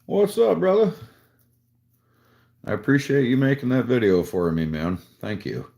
What's up, brother? I appreciate you making that video for me, man. Thank you.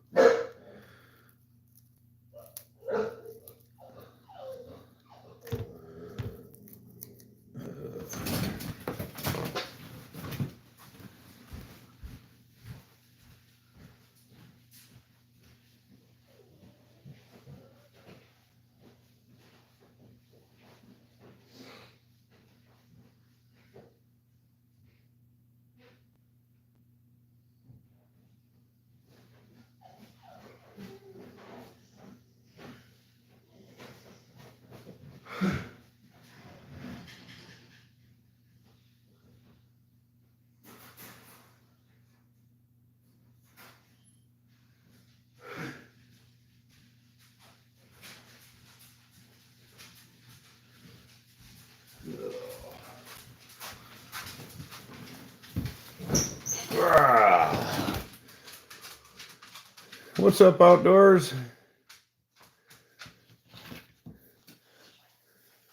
What's up, outdoors?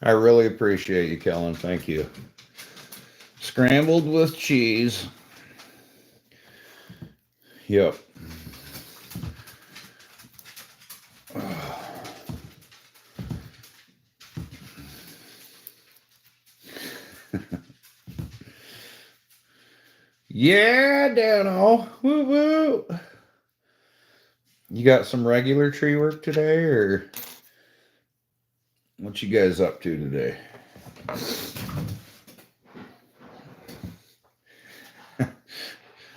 I really appreciate you, Kellen. Thank you. Scrambled with cheese. Yep. Yeah, Dano. Woo woo. You got some regular tree work today, or what you guys up to today?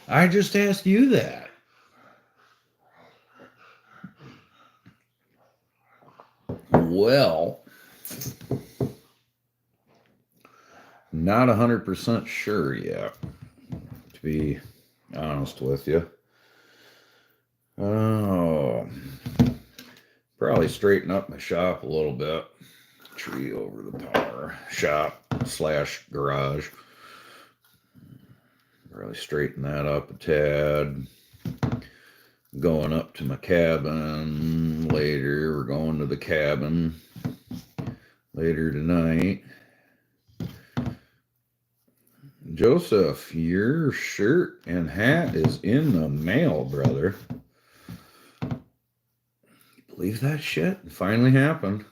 I just asked you that. Well, not 100% sure yet, to be honest with you. Oh, probably straighten up my shop a little bit. Tree over the power. Shop slash garage. Probably straighten that up a tad. Going up to my cabin later. We're going to the cabin later tonight. Joseph, your shirt and hat is in the mail, brother. You believe that shit? It finally happened.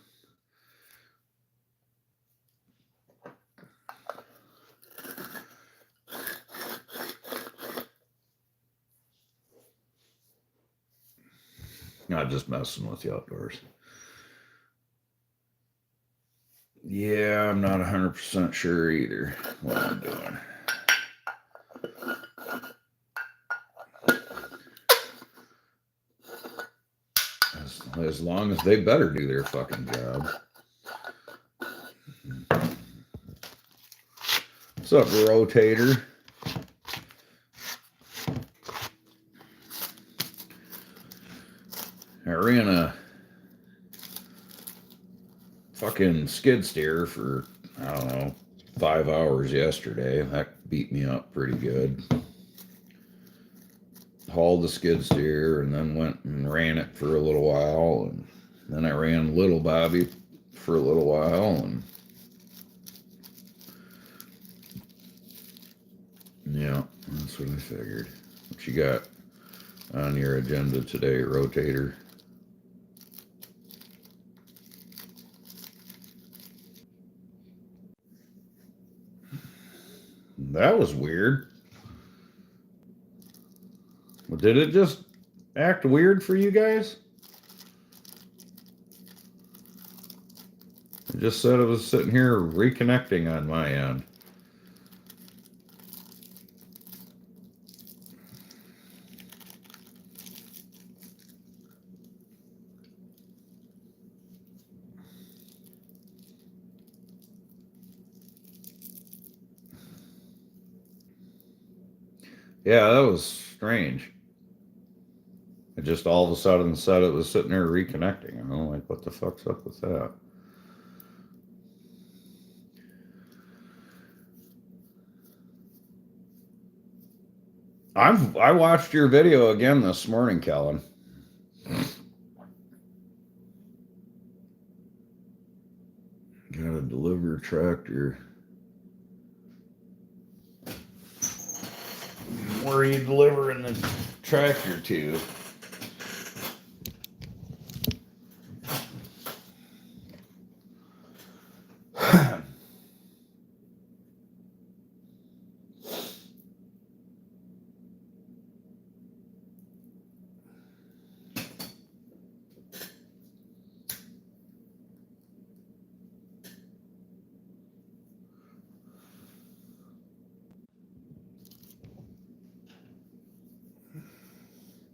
Not just messing with you outdoors. Yeah, I'm not 100% sure either what I'm doing. As long as they better do their fucking job. What's up, Rotator? I ran a fucking skid steer for, I don't know, 5 hours yesterday. That beat me up pretty good. Hauled the skid steer and then went and ran it for a little while. And then I ran Little Bobby for a little while. And yeah, that's what I figured. What you got on your agenda today, Rotator? That was weird. Did it just act weird for you guys? It just said it was sitting here reconnecting on my end. Yeah, that was strange. It just all of a sudden said it was sitting there reconnecting. I'm like, what the fuck's up with that? I watched your video again this morning, Kellen. Gotta deliver a tractor. where are you delivering the tractor to?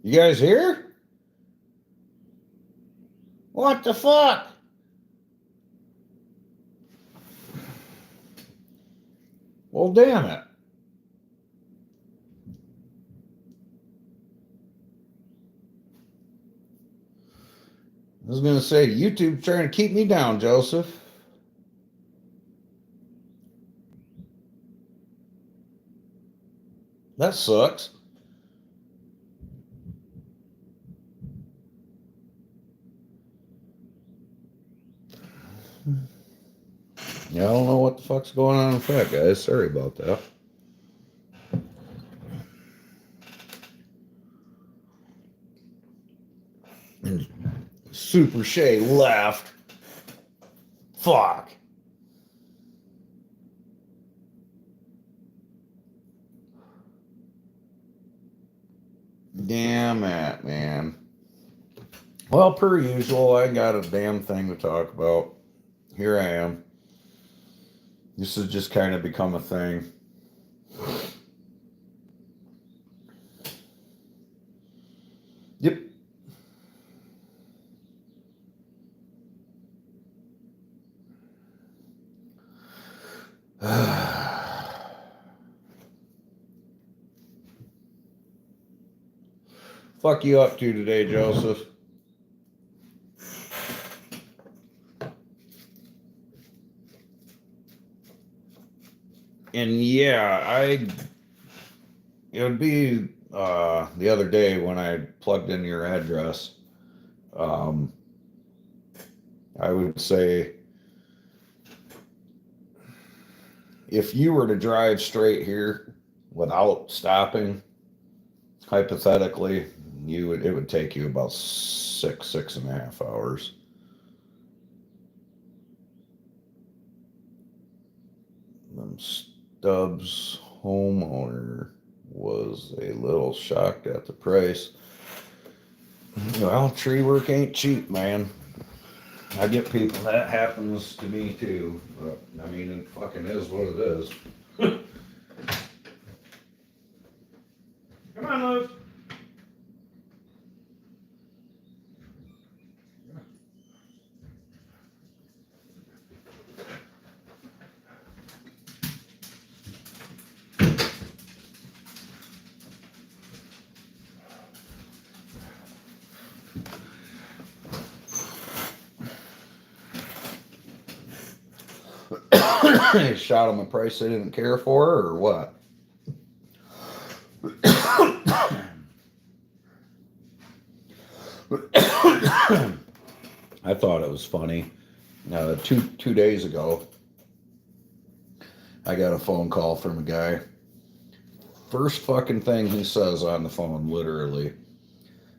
You guys here? What the fuck? Well, damn it. I was going to say, YouTube's trying to keep me down, Joseph. That sucks. Yeah, I don't know what the fuck's going on with that, guys. Sorry about that. And Super Shay left. Fuck. Damn it, man. Well, per usual, I got a damn thing to talk about. Here I am. This has just kind of become a thing. Yep. Fuck you up to today, Joseph? And yeah, it would be the other day when I plugged in your address. I would say if you were to drive straight here without stopping, hypothetically, it would take you about 6.5 hours. Stubbs homeowner was a little shocked at the price. Well, tree work ain't cheap, man. I get people, that happens to me too, but I mean, it fucking is what it is. Come on, Luke. Shot him a price they didn't care for, or what? I thought it was funny. Two days ago, I got a phone call from a guy. First fucking thing he says on the phone, literally,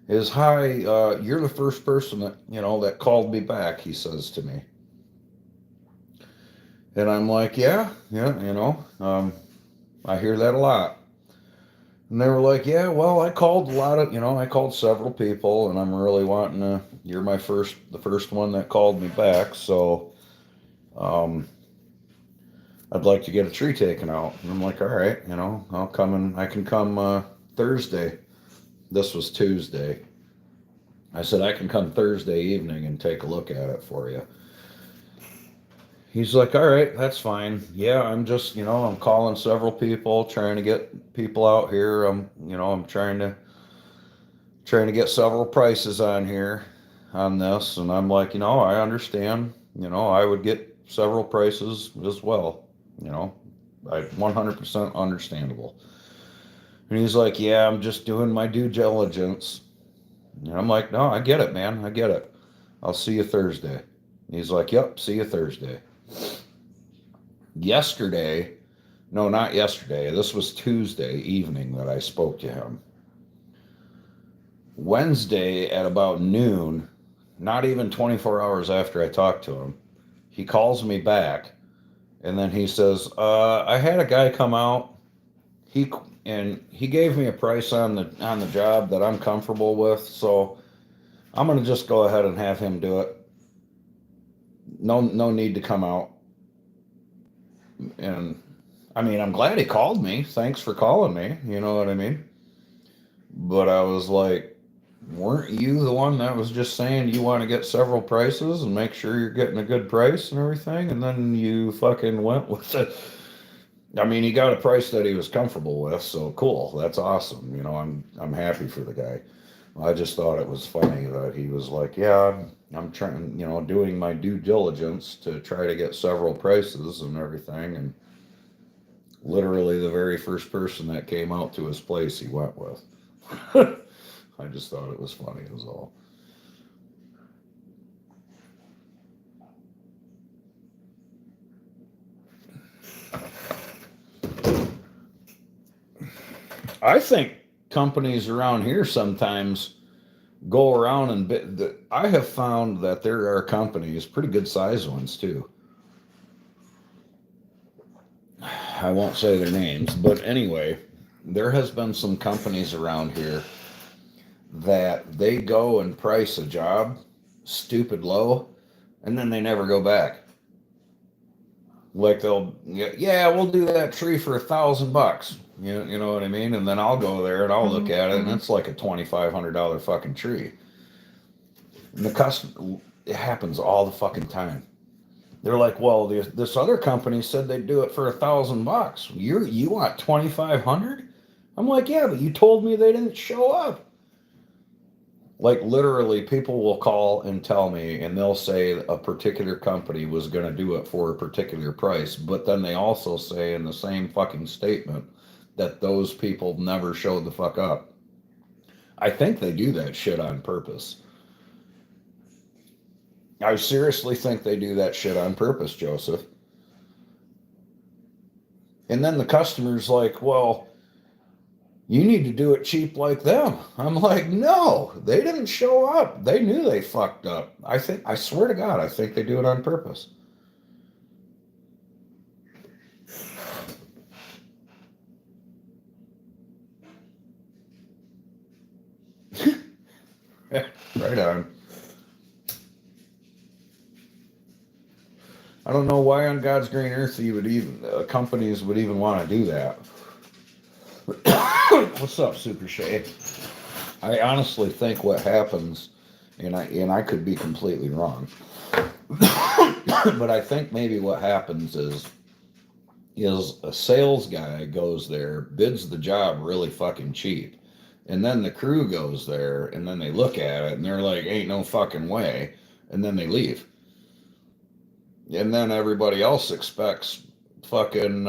is, "Hi, you're the first person that that called me back," he says to me. And I'm like, yeah, I hear that a lot. And they were like, yeah, well, I called I called several people, and I'm really wanting to, you're the first one that called me back, so I'd like to get a tree taken out. And I'm like, all right, I'll come, and I can come Thursday. This was Tuesday. I said, I can come Thursday evening and take a look at it for you. He's like, all right, that's fine. Yeah, I'm just, I'm calling several people, trying to get people out here. I'm trying to get several prices on here on this. And I'm like, I understand. I would get several prices as well. 100% understandable. And he's like, yeah, I'm just doing my due diligence. And I'm like, no, I get it, man. I get it. I'll see you Thursday. And he's like, yep, see you Thursday. Yesterday, No, not yesterday. This was Tuesday evening that I spoke to him. Wednesday at about noon, not even 24 hours after I talked to him, he calls me back and then he says, I had a guy come out. He he gave me a price on the job that I'm comfortable with, so I'm gonna just go ahead and have him do it. No need to come out. And I mean, I'm glad he called me. Thanks for calling me. You know what I mean? But I was like, weren't you the one that was just saying you want to get several prices and make sure you're getting a good price and everything? And then you fucking went with it. I mean, he got a price that he was comfortable with, so cool. That's awesome. You know, I'm happy for the guy. I just thought it was funny that he was like, yeah, I'm trying, you know, doing my due diligence to try to get several prices and everything. And literally the very first person that came out to his place, he went with. I just thought it was funny, is all. I think companies around here sometimes go around and I have found that there are companies, pretty good sized ones too. I won't say their names, but anyway, there has been some companies around here that they go and price a job stupid low and then they never go back. Like they'll, yeah, we'll do that tree for $1,000. You know what I mean? And then I'll go there and I'll look at it and it's like a $2,500 fucking tree. And the customer, it happens all the fucking time. They're like, well, this other company said they'd do it for $1,000. You want 2,500? I'm like, yeah, but you told me they didn't show up. Like literally, people will call and tell me, and they'll say a particular company was going to do it for a particular price, but then they also say in the same fucking statement that those people never showed the fuck up. I think they do that shit on purpose. I seriously think they do that shit on purpose, Joseph. And then the customer's like, well, you need to do it cheap like them. I'm like, no, they didn't show up. They knew they fucked up. I swear to God, I think they do it on purpose. Right on. I don't know why on God's green earth you would even companies would even want to do that. What's up, Super Shay? I honestly think what happens, and I could be completely wrong, but I think maybe what happens is a sales guy goes there, bids the job really fucking cheap, and then the crew goes there, and then they look at it, and they're like, "Ain't no fucking way," and then they leave, and then everybody else expects fucking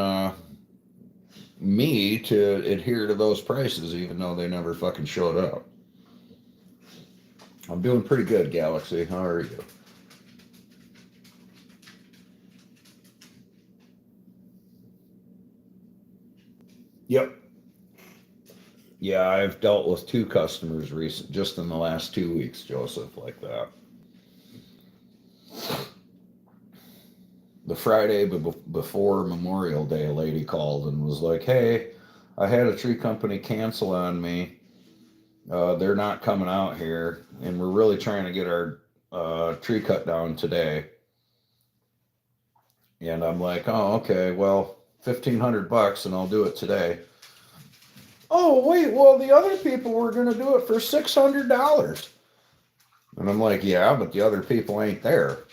me to adhere to those prices, even though they never fucking showed up. I'm doing pretty good, Galaxy. How are you? Yep. Yeah, I've dealt with two customers just in the last 2 weeks, Joseph, like that. The Friday before Memorial Day, a lady called and was like, "Hey, I had a tree company cancel on me. They're not coming out here, and we're really trying to get our tree cut down today." And I'm like, "Oh, okay. Well, $1,500, and I'll do it today." Oh, wait. Well, the other people were going to do it for $600. And I'm like, "Yeah, but the other people ain't there."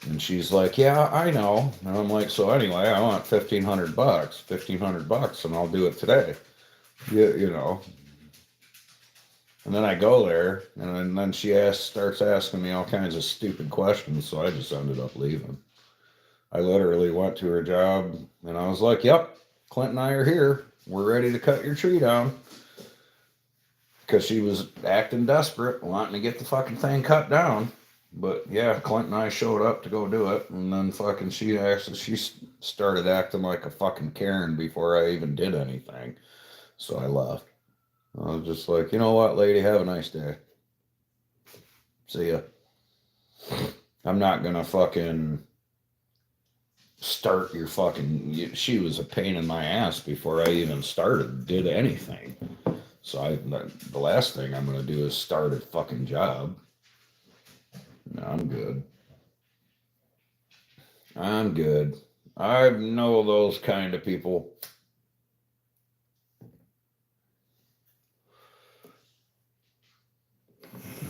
And she's like, "Yeah, I know." And I'm like, "So anyway, I want $1,500, and I'll do it today." You know. And then I go there, and then she starts asking me all kinds of stupid questions. So I just ended up leaving. I literally went to her job, and I was like, "Yep, Clint and I are here. We're ready to cut your tree down." Because she was acting desperate, wanting to get the fucking thing cut down. But yeah, Clint and I showed up to go do it, and then fucking she started acting like a fucking Karen before I even did anything. So I left. I was just like, you know what, lady, have a nice day. See ya. I'm not gonna fucking start your fucking. She was a pain in my ass before I even did anything. So the last thing I'm gonna do is start a fucking job. No, I'm good. I'm good. I know those kind of people.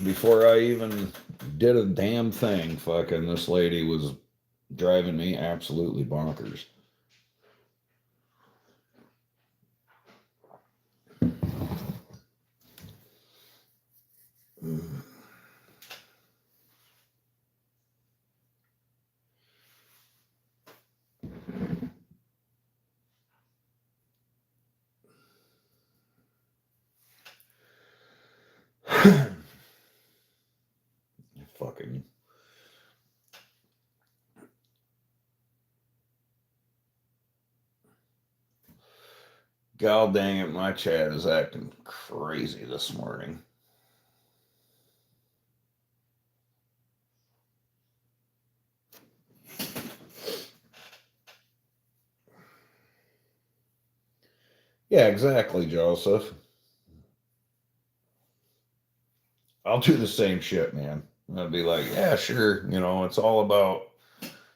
Before I even did a damn thing, fucking this lady was driving me absolutely bonkers. Fucking. God dang it, my chat is acting crazy this morning. Yeah, exactly, Joseph. I'll do the same shit, man. I'll be like, yeah, sure. It's all about,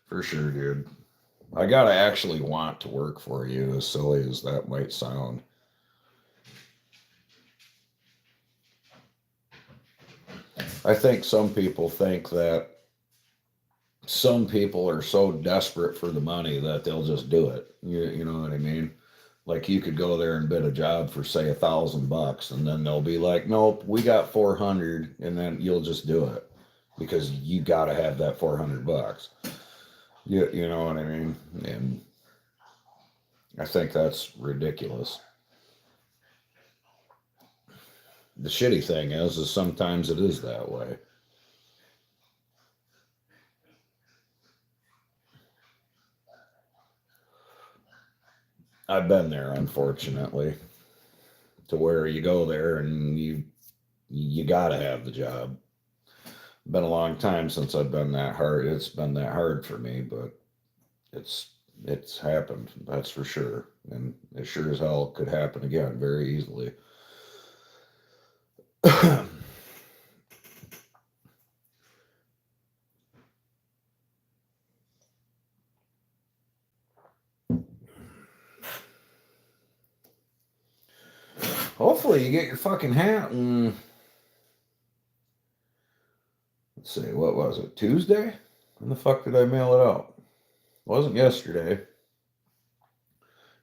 for sure, dude. I gotta actually want to work for you, as silly as that might sound. I think some people think that some people are so desperate for the money that they'll just do it. You know what I mean? Like you could go there and bid a job for say $1,000, and then they'll be like, "Nope, we got 400," and then you'll just do it because you got to have that $400. You know what I mean? And I think that's ridiculous. The shitty thing is sometimes it is that way. I've been there, unfortunately, to where you go there and you got to have the job. Been a long time since I've been that hard. It's been that hard for me, but it's happened. That's for sure, and it sure as hell could happen again very easily. Hopefully, you get your fucking hat and let's see, what was it? Tuesday? When the fuck did I mail it out? It wasn't yesterday.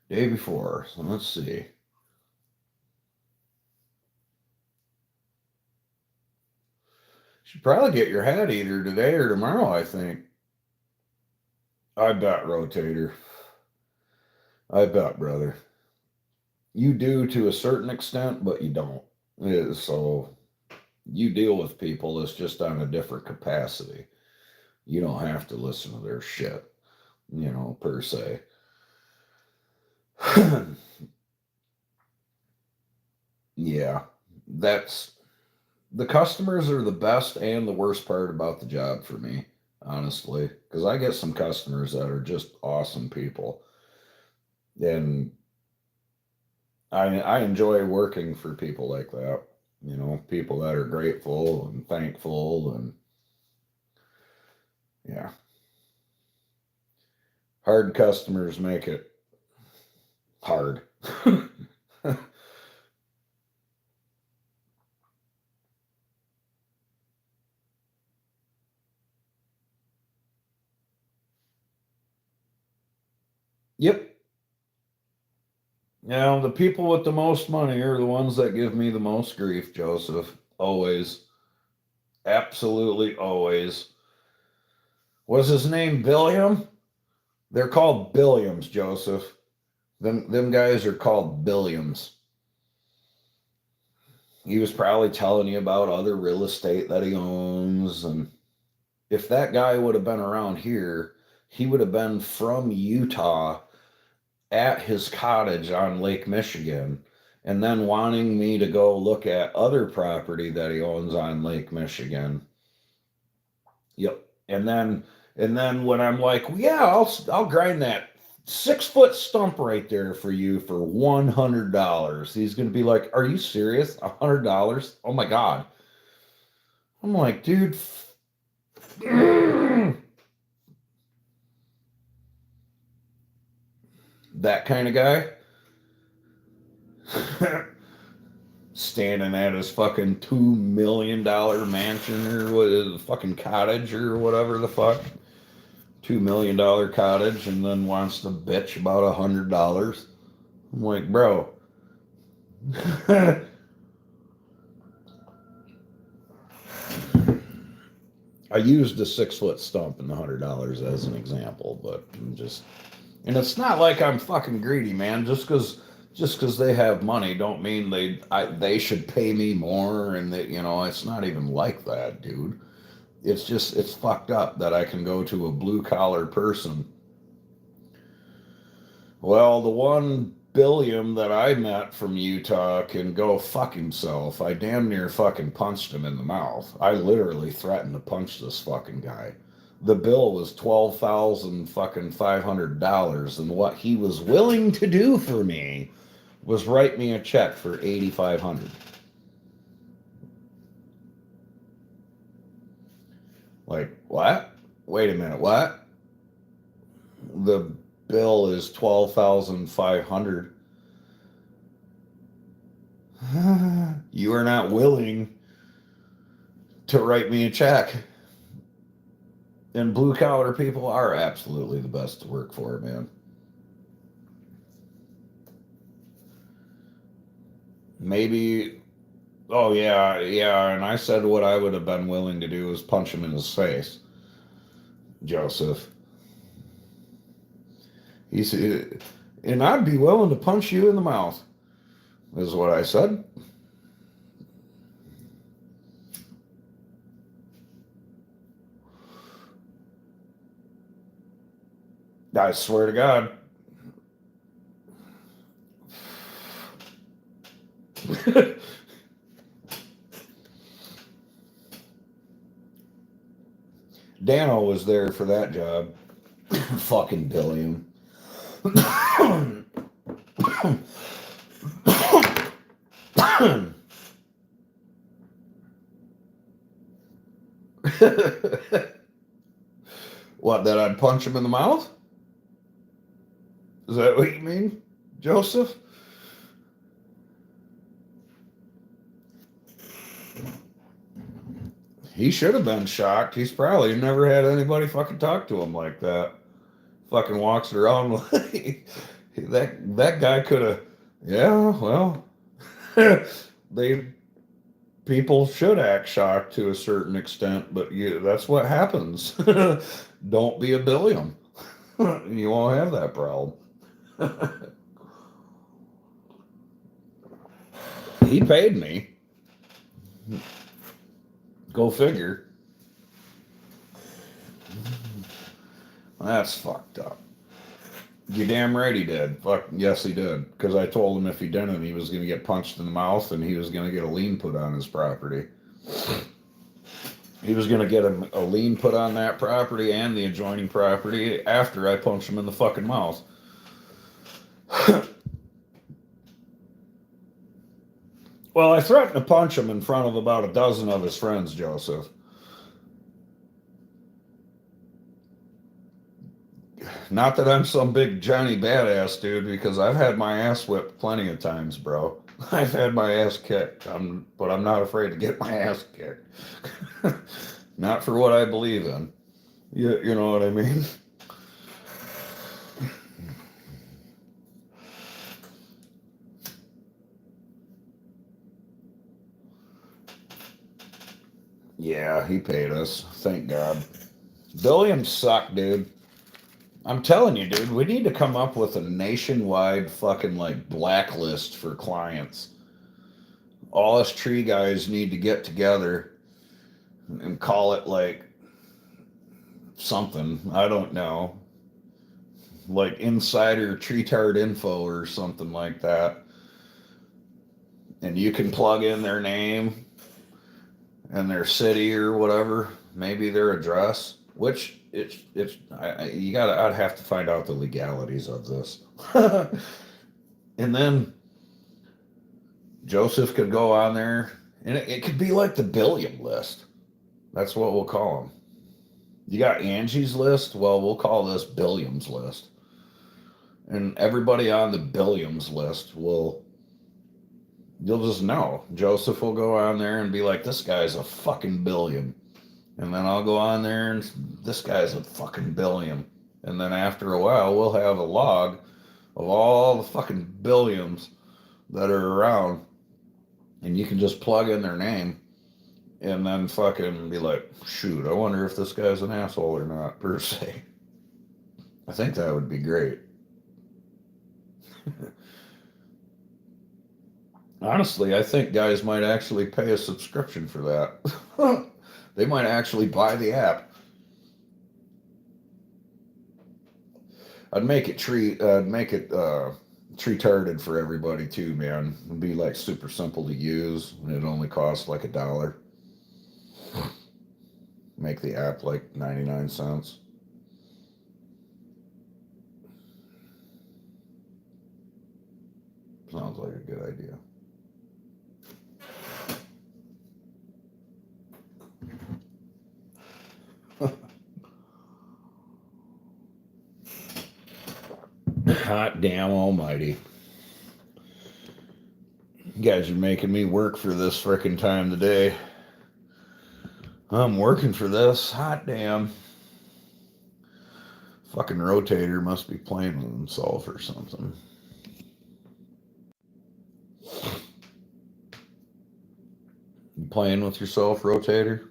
Day before. So let's see. Should probably get your hat either today or tomorrow, I think. I bet, Rotator. I bet, brother. You do to a certain extent, but you don't. So you deal with people, it's just on a different capacity. You don't have to listen to their shit, per se. Yeah, that's the customers are the best and the worst part about the job for me, honestly, because I get some customers that are just awesome people, and I enjoy working for people like that. People that are grateful and thankful, and yeah, hard customers make it hard. Yep. Now, the people with the most money are the ones that give me the most grief, Joseph. Always. Absolutely always. Was his name Billiam? They're called Billiams, Joseph. Them guys are called Billiams. He was probably telling you about other real estate that he owns. And if that guy would have been around here, he would have been from Utah at his cottage on Lake Michigan and then wanting me to go look at other property that he owns on Lake Michigan. Yep. And then when I'm like, well, yeah, I'll grind that 6 foot stump right there for you for $100. He's gonna be like, are you serious? $100? Oh my god. I'm like, dude. That kind of guy. Standing at his fucking $2 million mansion or what is it, fucking cottage or whatever the fuck. $2 million cottage and then wants to bitch about $100. I'm like, bro. I used a 6 foot stump and $100 as an example, but I'm just, and it's not like I'm fucking greedy, man. Just because they have money don't mean they should pay me more, and that it's not even like that, dude. It's fucked up that I can go to a blue collar person. Well, the one billion that I met from Utah can go fuck himself. I damn near fucking punched him in the mouth. I literally threatened to punch this fucking guy. The bill was 12,000 fucking $500, and what he was willing to do for me was write me a check for 8,500. Like, what? Wait a minute, what? The bill is 12,500. You are not willing to write me a check. And blue collar people are absolutely the best to work for, man. Maybe, oh yeah, yeah. And I said what I would have been willing to do is punch him in his face, Joseph. He said, and I'd be willing to punch you in the mouth, is what I said. I swear to God. Dano was there for that job. Fucking billion. What, that I'd punch him in the mouth? Is that what you mean, Joseph? He should have been shocked. He's probably never had anybody fucking talk to him like that. Fucking walks around like that guy could have. Yeah, well, they people should act shocked to a certain extent, but that's what happens. Don't be a billion. You won't have that problem. He paid me. Go figure. That's fucked up. You damn right he did. Fuck yes he did. Because I told him if he didn't, he was going to get punched in the mouth and he was going to get a lien put on his property. He was going to get a lien put on that property and the adjoining property after I punched him in the fucking mouth. Well, I threatened to punch him in front of about a dozen of his friends, Joseph. Not that I'm some big Johnny badass dude, because I've had my ass whipped plenty of times, bro. I've had my ass kicked, but I'm not afraid to get my ass kicked. Not for what I believe in. You know what I mean? Yeah, he paid us. Thank God. Billions suck, dude. I'm telling you, dude, we need to come up with a nationwide fucking like blacklist for clients. All us tree guys need to get together and call it like something. I don't know. like insider tree tart info or something like that. And you can plug in their name and their city or whatever, maybe their address, which I'd have to find out the legalities of this. And then Joseph could go on there, and it could be like the Billiam list. That's what we'll call them. You got Angie's list. Well, we'll call this Billiam's list. And everybody on the Billiam's list you'll just know. Joseph will go on there and be like, this guy's a fucking billion. And then I'll go on there and this guy's a fucking billion. And then after a while, we'll have a log of all the fucking billions that are around. And you can just plug in their name and then fucking be like, shoot, I wonder if this guy's an asshole or not, per se. I think that would be great. Honestly, I think guys might actually pay a subscription for that. They might actually buy the app. I'd make it tree tarded for everybody too, man. It'd be like super simple to use, and it only costs like $1. Make the app like 99 cents. Sounds like a good idea. Hot damn almighty. You guys are making me work for this frickin' time today. I'm working for this. Hot damn. Fucking rotator must be playing with himself or something. You playing with yourself, rotator?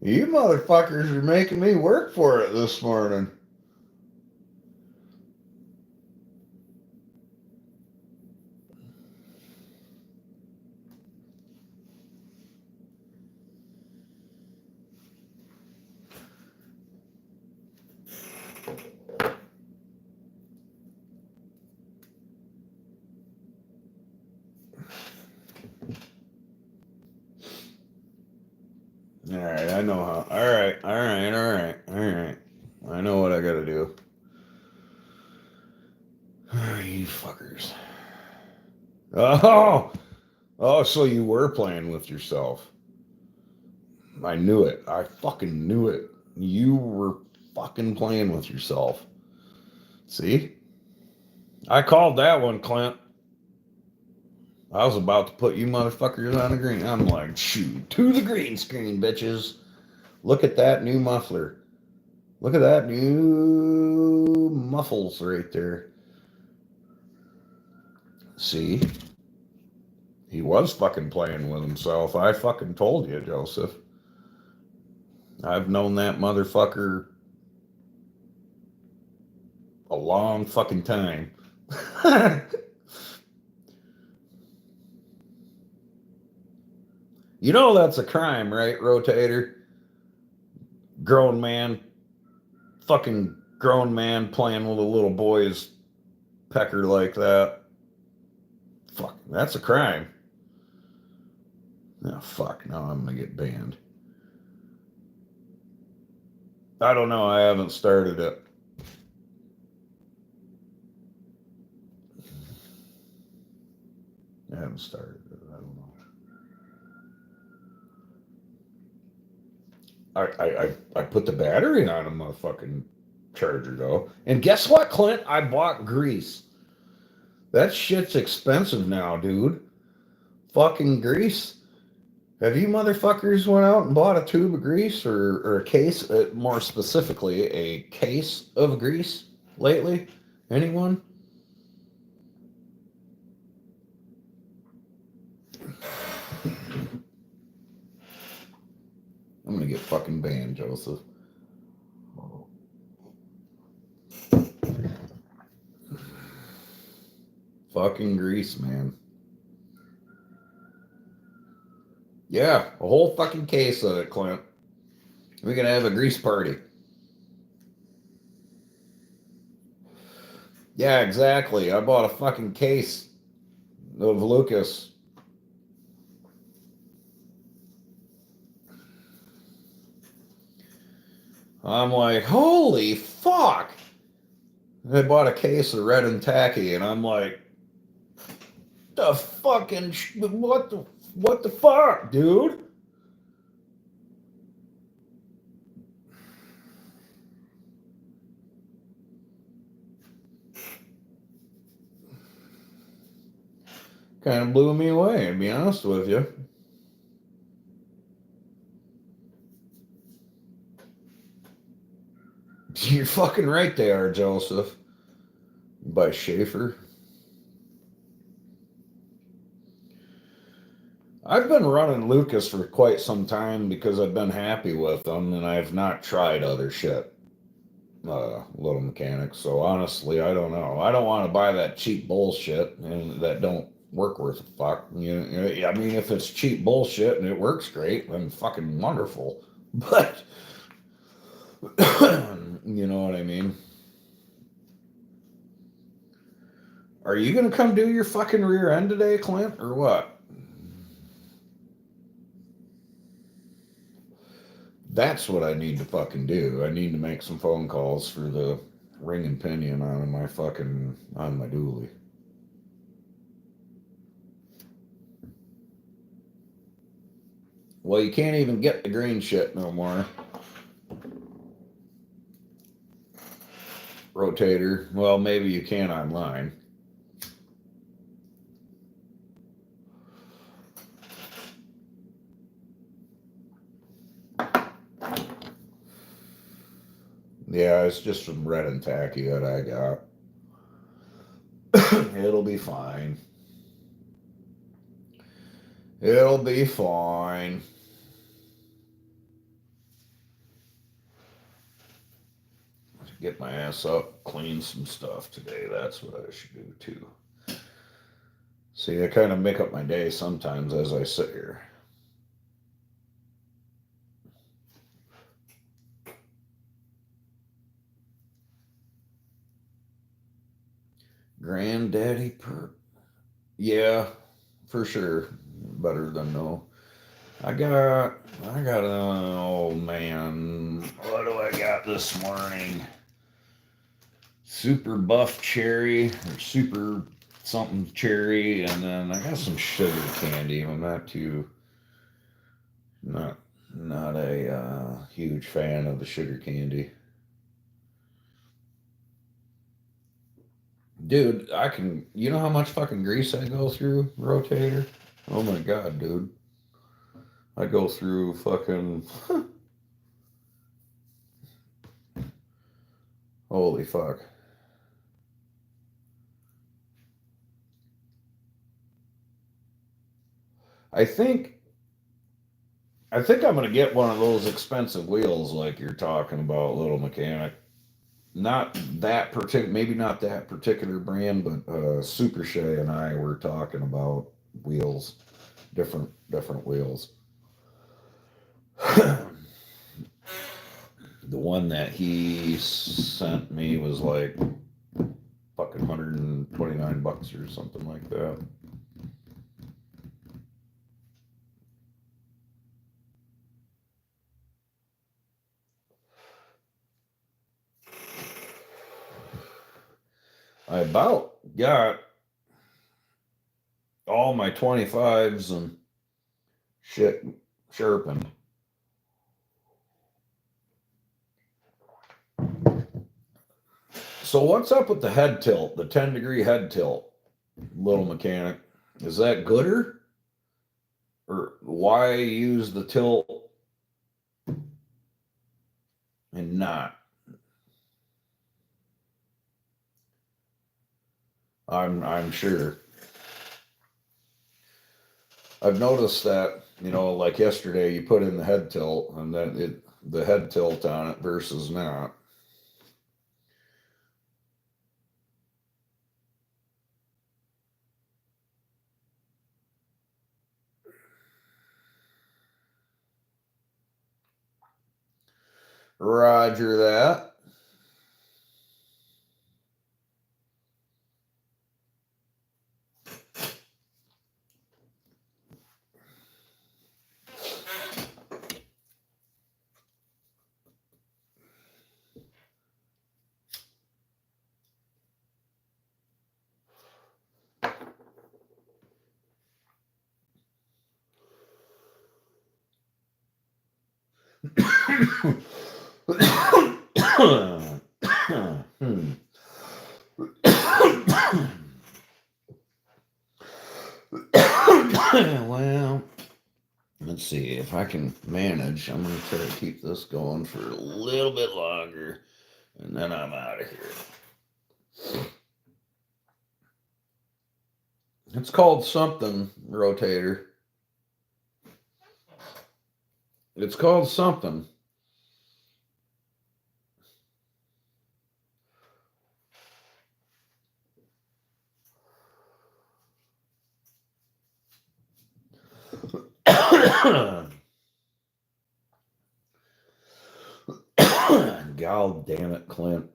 You motherfuckers are making me work for it this morning. All right, I know how. All right. I know what I gotta do. You fuckers. Oh, so you were playing with yourself. I knew it. I fucking knew it. You were fucking playing with yourself. See? I called that one, Clint. I was about to put you motherfuckers on the green. I'm like, shoot, to the green screen, bitches. Look at that new muffler. Look at that new muffles right there. See? He was fucking playing with himself. I fucking told you, Joseph. I've known that motherfucker a long fucking time. You know that's a crime, right, Rotator? Fucking grown man playing with a little boy's pecker like that. Fuck, that's a crime. Oh, fuck, now I'm gonna get banned. I don't know, I haven't started it. I haven't started it, I don't know. I put the battery on a motherfucking charger though. And guess what, Clint? I bought grease. That shit's expensive now, dude. Fucking grease. Have you motherfuckers went out and bought a tube of grease or a case, more specifically, a case of grease? lately? Anyone? I'm gonna get fucking banned, Joseph. Fucking grease, man. Yeah, a whole fucking case of it, Clint. We're gonna have a grease party. Yeah, exactly. I bought a fucking case of Lucas. I'm like, holy fuck! I bought a case of red and tacky, and I'm like, the fucking what the fuck, dude? Kind of blew me away, to be honest with you. You're fucking right, they are, Joseph. By Schaefer. I've been running Lucas for quite some time because I've been happy with them, and I've not tried other shit. Little mechanics. So honestly, I don't know. I don't want to buy that cheap bullshit and that don't work worth a fuck. I mean, if it's cheap bullshit and it works great, then fucking wonderful. But you know what I mean. Are you gonna come do your fucking rear end today, Clint, or what? That's what I need to fucking do. I need to make some phone calls for the ring and pinion on my fucking on my dually. Well, you can't even get the green shit no more. Rotator. Well, maybe you can online. Yeah, it's just some red and tacky that I got. It'll be fine. It'll be fine. Get my ass up, clean some stuff today. That's what I should do too. See, I kind of make up my day sometimes as I sit here. Granddaddy per. Yeah, for sure. Better than no. I got, oh man, what do I got this morning? Super buff cherry or super something cherry, and then I got some sugar candy. I'm not not a huge fan of the sugar candy. Dude, I can. You know how much fucking grease I go through, rotator? Oh my god, dude. I go through fucking. Holy fuck. I think. I think I'm gonna get one of those expensive wheels like you're talking about, little mechanic. Not that particular, maybe not that particular brand, but Super Shay and I were talking about wheels, different wheels. The one that he sent me was like fucking $129 or something like that. I about got all my 25s and shit sharpened. So what's up with the head tilt, the 10-degree head tilt, little mechanic? Is that gooder? Or why use the tilt and not? I'm sure. I've noticed that, like yesterday, you put in the head tilt, and then the head tilt on it versus not. Roger that. Hmm. Well, let's see if I can manage. I'm going to try to keep this going for a little bit longer, and then I'm out of here. It's called something, rotator. It's called something. God damn it, Clint.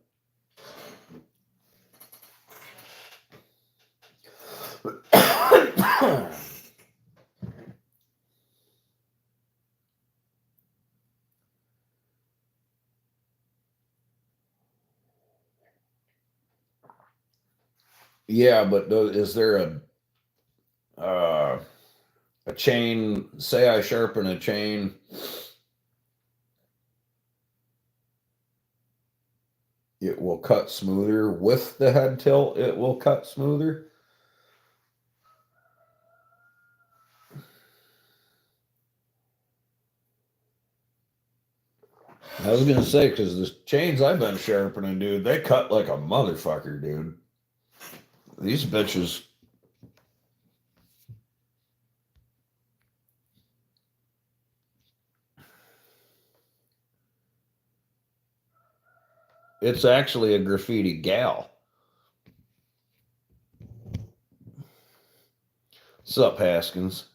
Yeah, but is there a chain? Say I sharpen a chain. It will cut smoother with the head tilt. It will cut smoother. I was gonna say because the chains I've been sharpening, dude, they cut like a motherfucker, dude. These bitches. It's actually a graffiti gal. Sup, Haskins?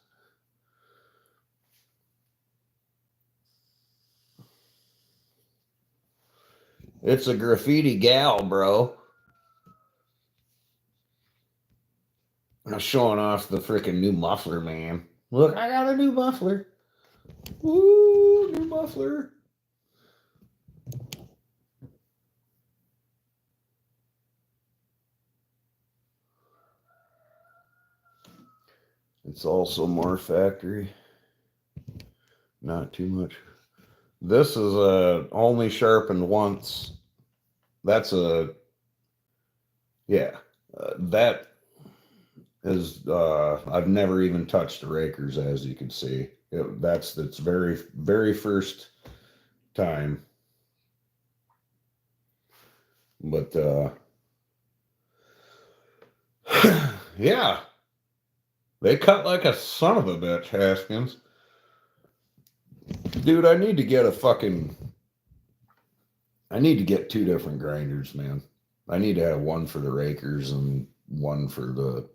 It's a graffiti gal, bro. I'm showing off the freaking new muffler, man. Look, I got a new muffler. Woo, new muffler. It's also more factory. Not too much. This is only sharpened once. That's yeah. That is I've never even touched the rakers, as you can see. That's its very very first time. But yeah, they cut like a son of a bitch, Haskins. Dude, I need to get two different grinders, man. I need to have one for the rakers and one for the,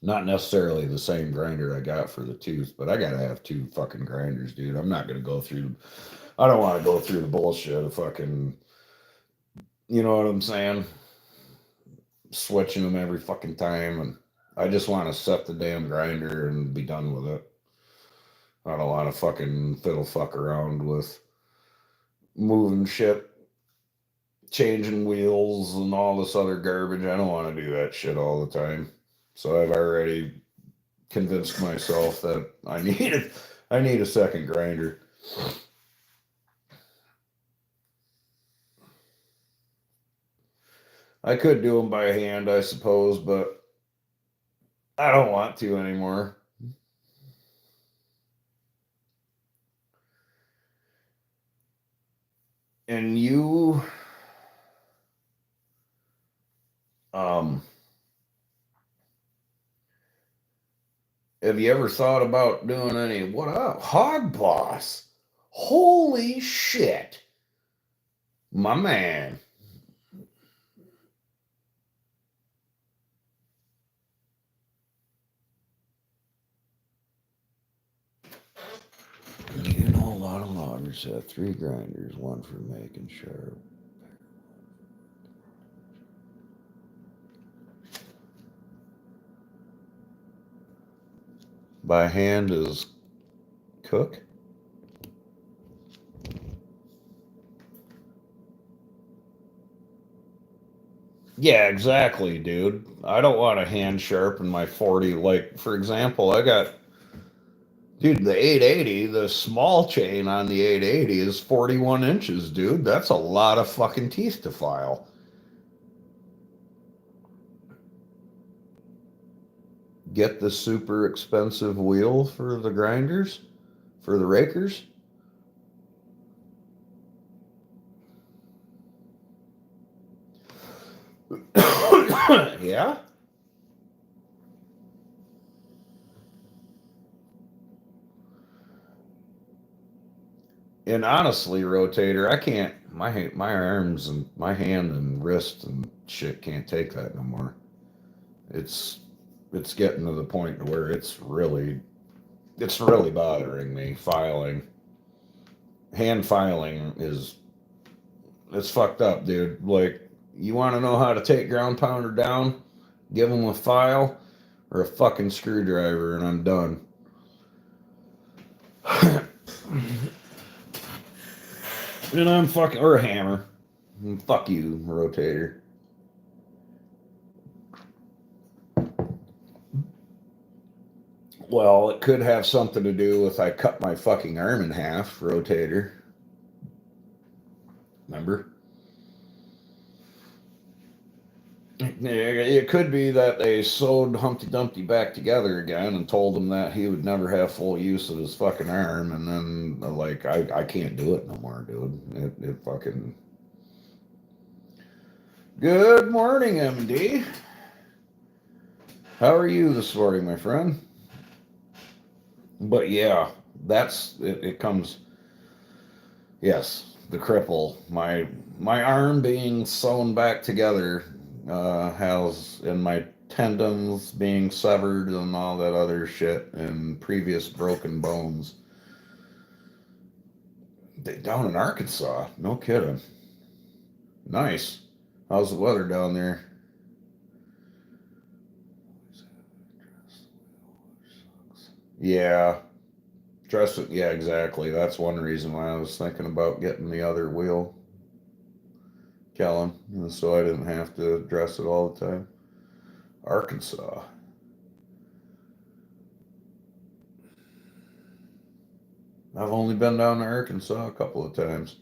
not necessarily the same grinder I got for the tooth, but I gotta have two fucking grinders, dude. I'm not gonna go through. I don't want to go through the bullshit of fucking. You know what I'm saying? Switching them every fucking time, and I just want to set the damn grinder and be done with it. I don't want to fucking fiddle fuck around with moving shit, changing wheels, and all this other garbage. I don't want to do that shit all the time. So I've already convinced myself that I need a second grinder. I could do them by hand, I suppose, but I don't want to anymore. And you, um, Have you ever thought about doing any? What up, Hog Boss? Holy shit, my man. You know, a lot of loggers have 3 grinders, one for making sharp. By hand is cook. Yeah, exactly, dude. I don't want to hand sharpen my 40. Like, for example, I got, dude, the 880, the small chain on the 880 is 41 inches, dude. That's a lot of fucking teeth to file. Get the super expensive wheel for the grinders, for the rakers. Yeah. And honestly, rotator, I can't. My arms and my hand and wrist and shit can't take that no more. It's it's getting to the point where it's really bothering me. Filing, hand filing is it's fucked up, dude. Like, you want to know how to take ground pounder down? Give them a file or a fucking screwdriver, and I'm done. And I'm fucking or a hammer. Fuck you, rotator. Well, it could have something to do with I cut my fucking arm in half, rotator. Remember? It could be that they sewed Humpty Dumpty back together again and told him that he would never have full use of his fucking arm, and then like I can't do it no more, dude. It fucking. Good morning, MD. How are you this morning, my friend? But yeah, that's it. It comes. Yes, the cripple. My arm being sewn back together has and my tendons being severed and all that other shit and previous broken bones. Down in Arkansas, no kidding. Nice. How's the weather down there? Yeah, dress it. Yeah, exactly. That's one reason why I was thinking about getting the other wheel, Kellen, so I didn't have to dress it all the time. Arkansas. I've only been down to Arkansas a couple of times.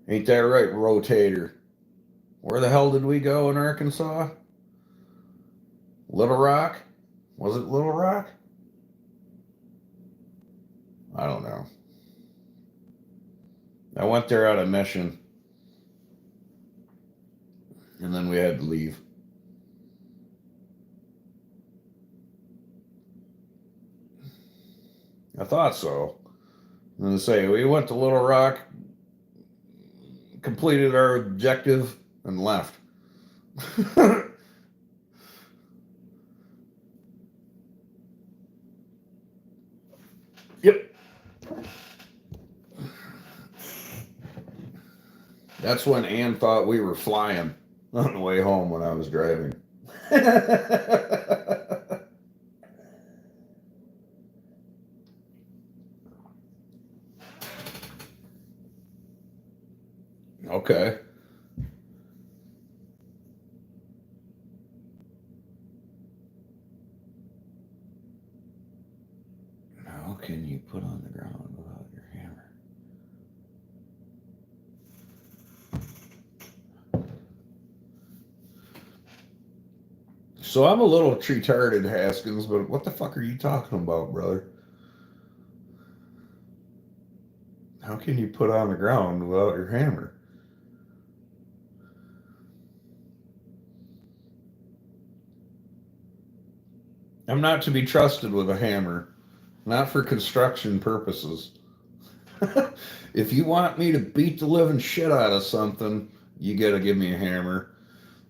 Ain't that right, rotator? Where the hell did we go in Arkansas? Little Rock? Was it Little Rock? I don't know. I went there out of mission, and then we had to leave. I thought so. I'm gonna say we went to Little Rock, completed our objective, and left. Yep. That's when Ann thought we were flying on the way home when I was driving. Okay. How can you put on the ground without your hammer? So I'm a little retarded, Haskins, but what the fuck are you talking about, brother? How can you put on the ground without your hammer? I'm not to be trusted with a hammer, not for construction purposes. If you want me to beat the living shit out of something, you gotta give me a hammer.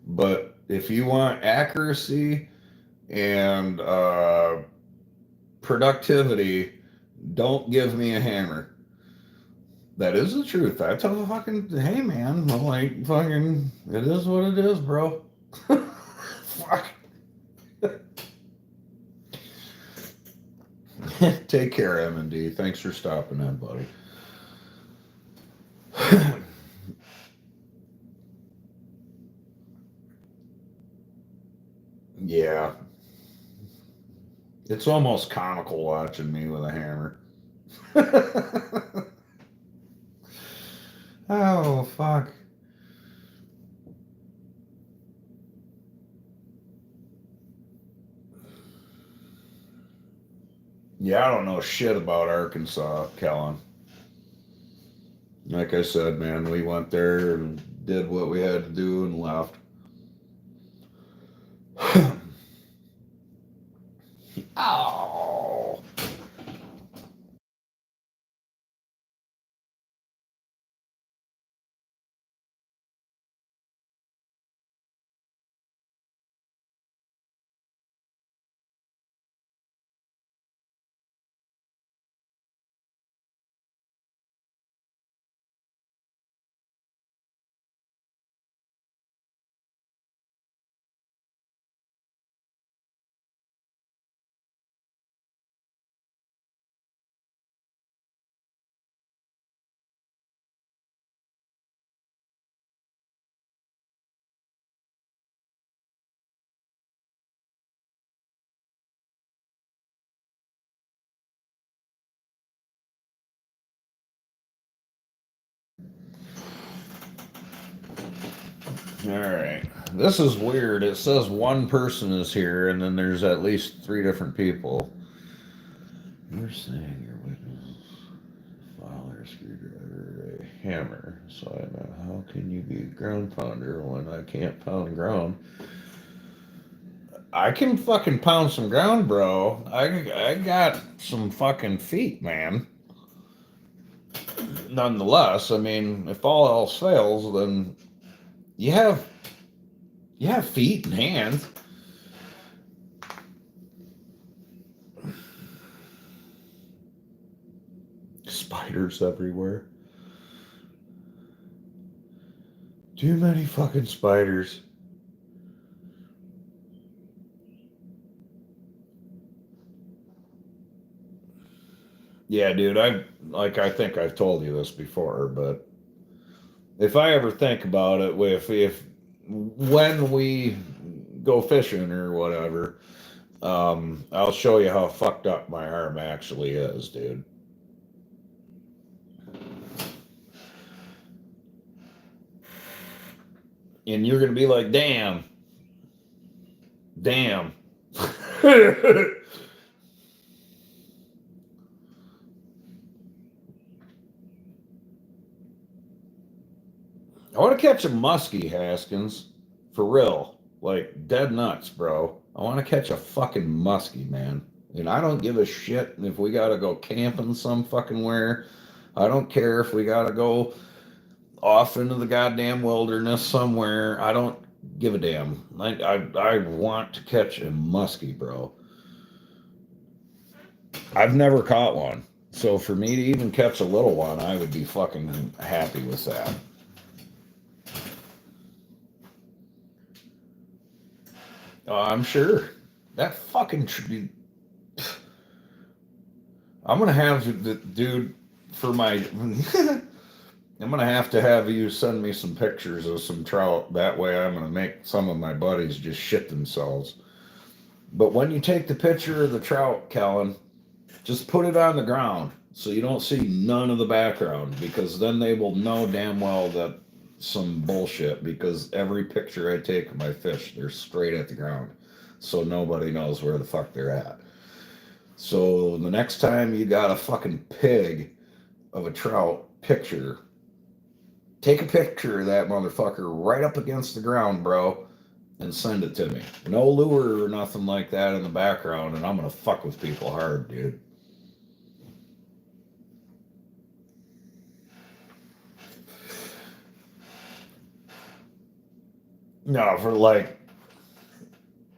But if you want accuracy and productivity, don't give me a hammer. That is the truth. I tell the fucking, hey man, I'm like, fucking, it is what it is, bro. Fuck. Take care, M&D. Thanks for stopping in, buddy. Yeah. It's almost comical watching me with a hammer. Oh, fuck. Yeah, I don't know shit about Arkansas, Kellen. Like I said, man, we went there and did what we had to do and left. Oh. All right. This is weird. It says one person is here, and then there's at least three different people. You're saying your witness, father, screwdriver, a hammer. So I know how can you be a ground pounder when I can't pound ground? I can fucking pound some ground, bro. I got some fucking feet, man. Nonetheless, I mean, if all else fails, then you have you have feet and hands. Spiders everywhere. Too many fucking spiders. Yeah, dude, I think I've told you this before, but if I ever think about it, if when we go fishing or whatever, I'll show you how fucked up my arm actually is, dude. And you're gonna be like, damn, damn. I want to catch a muskie, Haskins, for real, like dead nuts, bro. I want to catch a fucking muskie, man. And I don't give a shit if we gotta go camping some fucking where. I don't care if we gotta go off into the goddamn wilderness somewhere. I don't give a damn. I want to catch a muskie, bro. I've never caught one. So for me to even catch a little one, I would be fucking happy with that. I'm sure. That fucking. I'm gonna have the dude for my. I'm gonna have to have you send me some pictures of some trout. That way, I'm gonna make some of my buddies just shit themselves. But when you take the picture of the trout, Kellen, just put it on the ground so you don't see none of the background because then they will know damn well that some bullshit because every picture I take of my fish, they're straight at the ground. So nobody knows where the fuck they're at. So the next time you got a fucking pig of a trout picture, take a picture of that motherfucker right up against the ground, bro, and send it to me. No lure or nothing like that in the background, and I'm gonna fuck with people hard, dude. No, for like,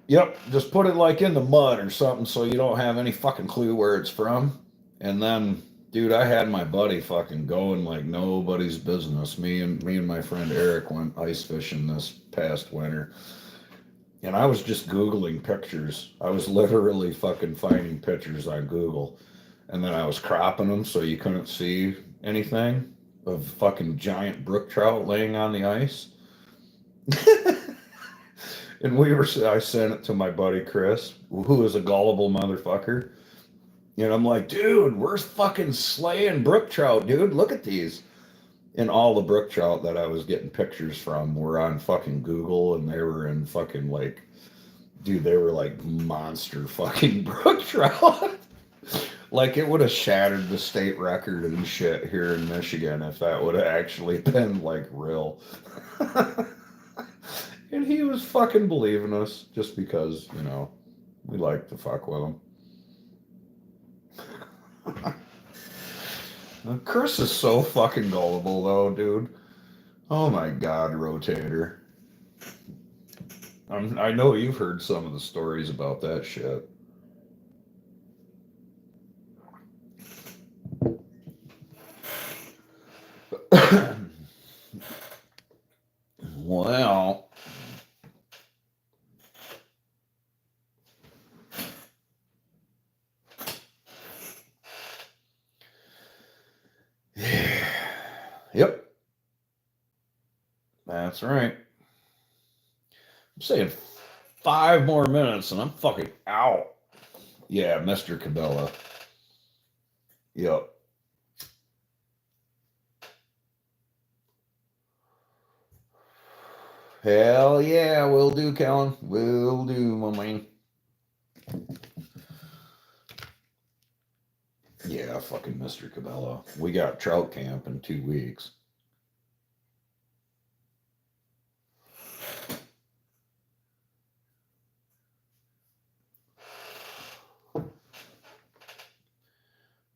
yep, just put it like in the mud or something so you don't have any fucking clue where it's from. And then, dude, I had my buddy fucking going like nobody's business. Me and my friend Eric went ice fishing this past winter. And I was just Googling pictures. I was literally fucking finding pictures on Google. And then I was cropping them so you couldn't see anything of fucking giant brook trout laying on the ice. And I sent it to my buddy Chris, who is a gullible motherfucker. And I'm like, dude, we're fucking slaying brook trout, dude. Look at these. And all the brook trout that I was getting pictures from were on fucking Google, and they were in fucking like, dude, they were like monster fucking brook trout. Like it would have shattered the state record and shit here in Michigan if that would have actually been like real. And he was fucking believing us just because, we like to fuck with him. Chris is so fucking gullible though, dude. Oh my god, Rotator. I know you've heard some of the stories about that shit. Well, yep, that's right. I'm saying 5 more minutes and I'm fucking out. Yeah, Mr. Cabela. Yep. Hell yeah, will do, Kellen. Will do, my man. Yeah, fucking Mr. Cabela. We got trout camp in 2 weeks. I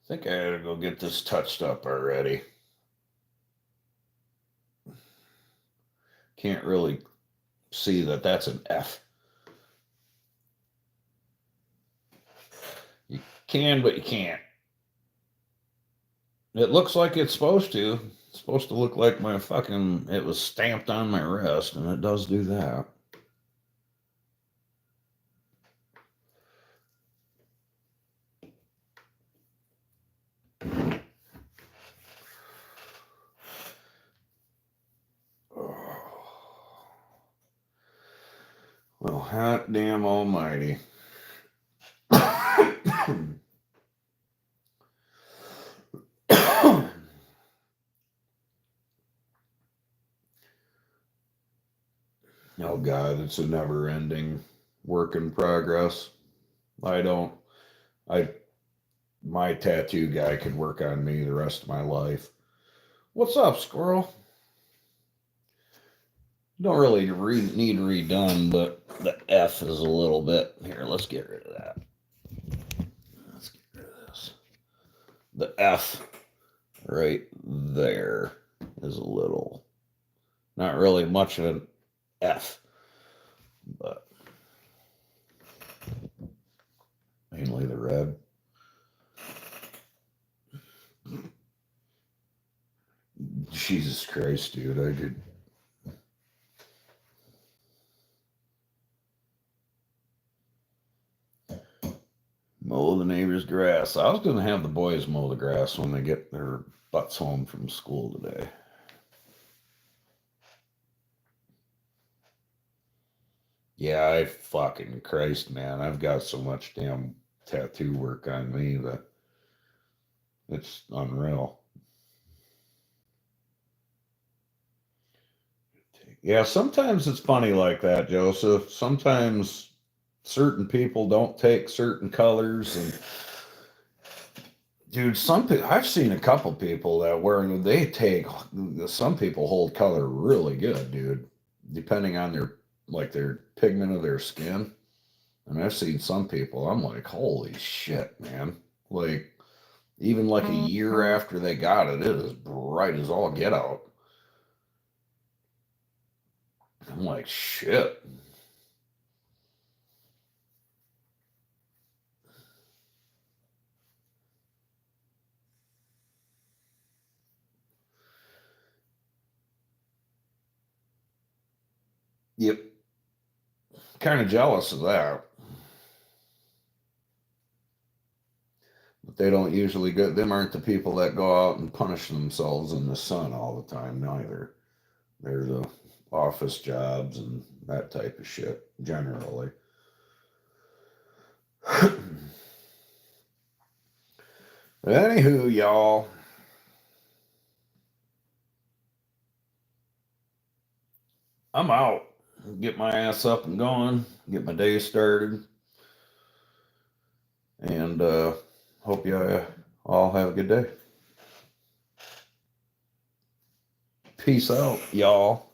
think I gotta go get this touched up already. Can't really see that that's an F. You can, but you can't. It looks like it's supposed to. It's supposed to look like it was stamped on my wrist, and it does do that. Well, hot damn almighty. Oh God, it's a never ending work in progress. I my tattoo guy could work on me the rest of my life. What's up, squirrel? Don't really need redone, but the F is a little bit. Here, let's get rid of that. Let's get rid of this. The F right there is a little, not really much of an F, but mainly the red. Jesus Christ, dude, I did. Mow the neighbor's grass. I was going to have the boys mow the grass when they get their butts home from school today. Yeah, I fucking Christ, man. I've got so much damn tattoo work on me that it's unreal. Yeah, sometimes it's funny like that, Joseph. Sometimes certain people don't take certain colors, and dude, I've seen a couple people that some people hold color really good, dude, depending on their like their pigment of their skin. And I've seen some people, I'm like, holy shit, man. Like, even like a year after they got it, it is bright as all get out. I'm like, shit. Yep. Kind of jealous of that. But they don't usually go, them aren't the people that go out and punish themselves in the sun all the time, neither. They're the office jobs and that type of shit, generally. Anywho, y'all, I'm out. Get my ass up and going, get my day started, and hope you all have a good day. Peace out, y'all.